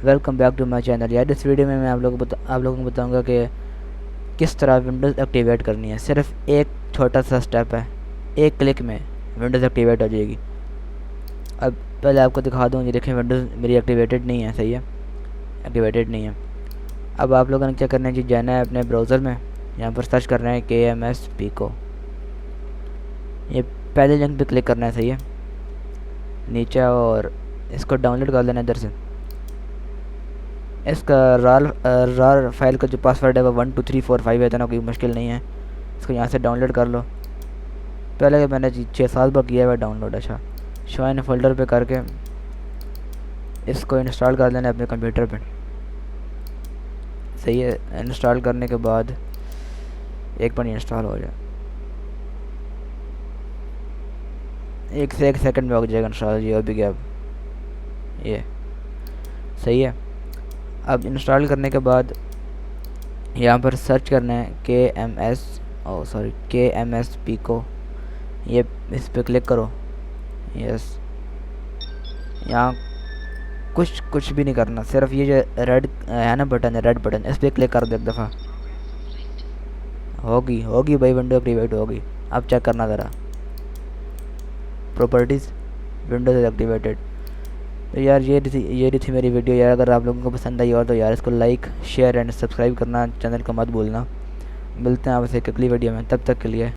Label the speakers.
Speaker 1: Welcome back to my channel. यार इस video में मैं आप लोगों को बताऊंगा कि किस तरह विंडोज़ एक्टिवेट करनी है। सिर्फ एक छोटा सा स्टेप है, एक क्लिक में विंडोज़ एक्टिवेट हो जाएगी। अब पहले आपको दिखा दूँ, ये देखें विंडोज़ मेरी एक्टिवेटेड नहीं है। सही है, एक्टिवेटेड नहीं है। अब आप लोगों ने क्या करना है जी, जाना है अपने ब्राउज़र में, यहाँ पर सर्च करना है KMS Pico। ये पहले लिंक पे क्लिक करना है। सही है, नीचे, और इसको डाउनलोड कर लेना इधर से। इसका रार फाइल का जो पासवर्ड है वो 12345 है, इतना कोई मुश्किल नहीं है। इसको यहाँ से डाउनलोड कर लो। पहले मैंने 6-7 बार किया हुआ डाउनलोड। अच्छा, शो इन फोल्डर पे करके इसको इंस्टॉल कर लेना अपने कंप्यूटर पे। सही है, इंस्टॉल करने के बाद एक बार इंस्टॉल हो जाए, 1 से 1 सेकंड में हो जाएगा इंस्टॉल। ये अभी क्या, ये सही है। अब इंस्टॉल करने के बाद यहाँ पर सर्च करना है KMS Pico। ये इस पर क्लिक करो। यस, यहाँ कुछ भी नहीं करना, सिर्फ ये जो रेड है ना बटन है, रेड बटन, इस पर क्लिक कर दो एक दफ़ा। होगी भाई, विंडो एक्टिवेट होगी। अब चेक करना ज़रा, प्रॉपर्टीज़, विंडोज एक्टिवेटेड। तो यार ये थी मेरी वीडियो। यार अगर आप लोगों को पसंद आई हो तो यार इसको लाइक, शेयर एंड सब्सक्राइब करना चैनल को मत भूलना। मिलते हैं आपसे एक अगली वीडियो में, तब तक के लिए